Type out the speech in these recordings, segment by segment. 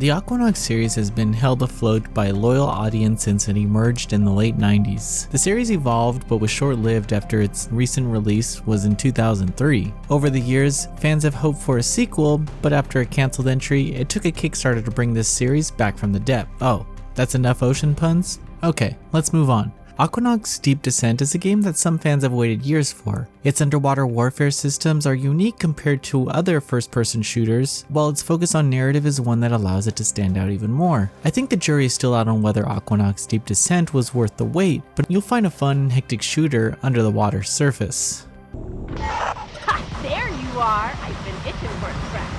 The Aquanox series has been held afloat by a loyal audience since it emerged in the late 90s. The series evolved but was short-lived after its recent release was in 2003. Over the years, fans have hoped for a sequel, but after a cancelled entry, it took a Kickstarter to bring this series back from the depth. Oh, that's enough ocean puns? Okay, let's move on. Aquanox Deep Descent is a game that some fans have waited years for. Its underwater warfare systems are unique compared to other first-person shooters, while its focus on narrative is one that allows it to stand out even more. I think the jury is still out on whether Aquanox Deep Descent was worth the wait, but you'll find a fun and hectic shooter under the water's surface. Ha! There you are! I've been itching for a scratch.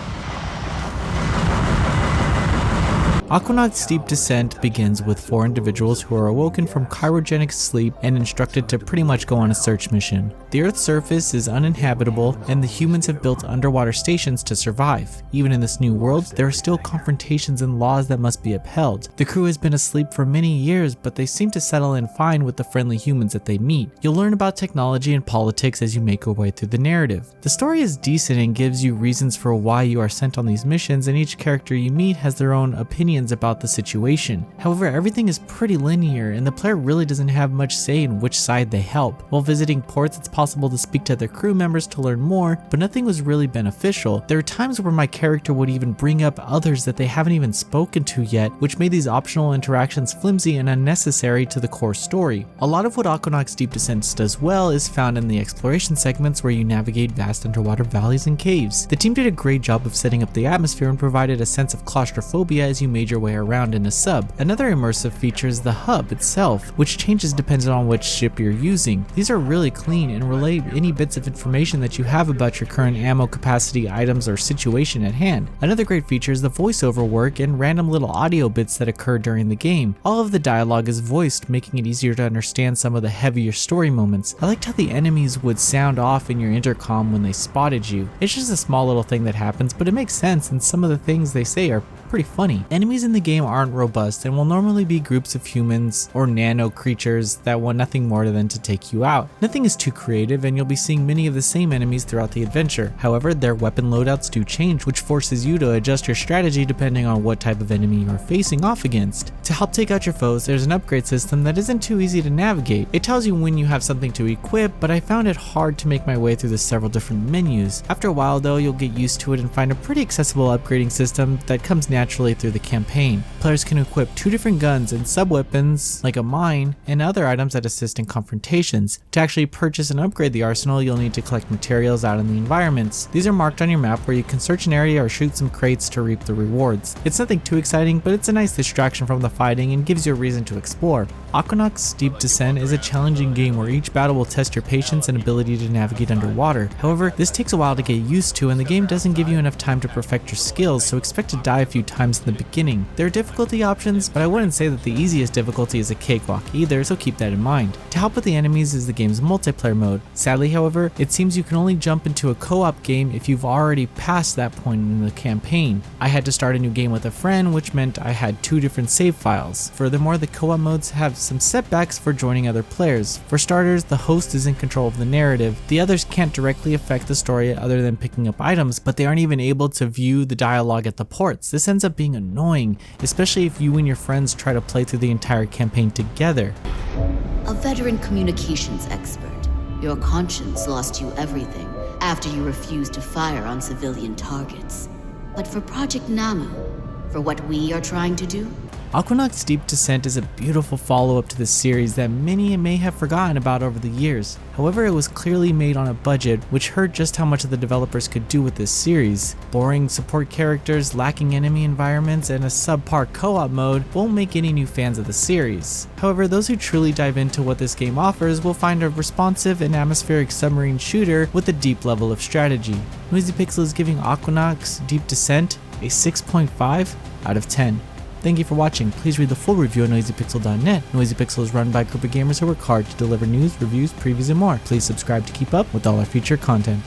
Aquanox Deep Descent begins with 4 individuals who are awoken from cryogenic sleep and instructed to pretty much go on a search mission. The Earth's surface is uninhabitable and the humans have built underwater stations to survive. Even in this new world, there are still confrontations and laws that must be upheld. The crew has been asleep for many years, but they seem to settle in fine with the friendly humans that they meet. You'll learn about technology and politics as you make your way through the narrative. The story is decent and gives you reasons for why you are sent on these missions, and each character you meet has their own opinions about the situation. However, everything is pretty linear and the player really doesn't have much say in which side they help. While visiting ports, it's possible to speak to other crew members to learn more, but nothing was really beneficial. There are times where my character would even bring up others that they haven't even spoken to yet, which made these optional interactions flimsy and unnecessary to the core story. A lot of what Aquanox Deep Descent does well is found in the exploration segments where you navigate vast underwater valleys and caves. The team did a great job of setting up the atmosphere and provided a sense of claustrophobia as you made your way around in a sub. Another immersive feature is the hub itself, which changes depending on which ship you're using. These are really clean and relay any bits of information that you have about your current ammo capacity, items, or situation at hand. Another great feature is the voiceover work and random little audio bits that occur during the game. All of the dialogue is voiced, making it easier to understand some of the heavier story moments. I liked how the enemies would sound off in your intercom when they spotted you. It's just a small little thing that happens, but it makes sense, and some of the things they say are pretty funny. Enemies in the game aren't robust and will normally be groups of humans or nano creatures that want nothing more than to take you out. Nothing is too creative and you'll be seeing many of the same enemies throughout the adventure. However, their weapon loadouts do change, which forces you to adjust your strategy depending on what type of enemy you're facing off against. To help take out your foes, there's an upgrade system that isn't too easy to navigate. It tells you when you have something to equip, but I found it hard to make my way through the several different menus. After a while though, you'll get used to it and find a pretty accessible upgrading system that comes naturally through the campaign. Players can equip 2 different guns and sub-weapons like a mine and other items that assist in confrontations. To actually purchase and upgrade the arsenal, you'll need to collect materials out in the environments. These are marked on your map where you can search an area or shoot some crates to reap the rewards. It's nothing too exciting, but it's a nice distraction from the fighting and gives you a reason to explore. Aquanox Deep Descent is a challenging game where each battle will test your patience and ability to navigate underwater. However, this takes a while to get used to and the game doesn't give you enough time to perfect your skills, so expect to die a few times in the beginning. There are difficulty options, but I wouldn't say that the easiest difficulty is a cakewalk either, so keep that in mind. To help with the enemies is the game's multiplayer mode. Sadly, however, it seems you can only jump into a co-op game if you've already passed that point in the campaign. I had to start a new game with a friend, which meant I had 2 different save files. Furthermore, the co-op modes have some setbacks for joining other players. For starters, the host is in control of the narrative. The others can't directly affect the story other than picking up items, but they aren't even able to view the dialogue at the ports. This ends up being annoying, especially if you and your friends try to play through the entire campaign together. A veteran communications expert, your conscience lost you everything after you refused to fire on civilian targets. But for Project Namu, for what we are trying to do, Aquanox Deep Descent is a beautiful follow-up to the series that many may have forgotten about over the years. However, it was clearly made on a budget, which hurt just how much the developers could do with this series. Boring support characters, lacking enemy environments, and a subpar co-op mode won't make any new fans of the series. However, those who truly dive into what this game offers will find a responsive and atmospheric submarine shooter with a deep level of strategy. Noisy Pixel is giving Aquanox Deep Descent a 6.5 out of 10. Thank you for watching. Please read the full review at noisypixel.net. Noisy Pixel is run by a group of gamers who work hard to deliver news, reviews, previews, and more. Please subscribe to keep up with all our future content.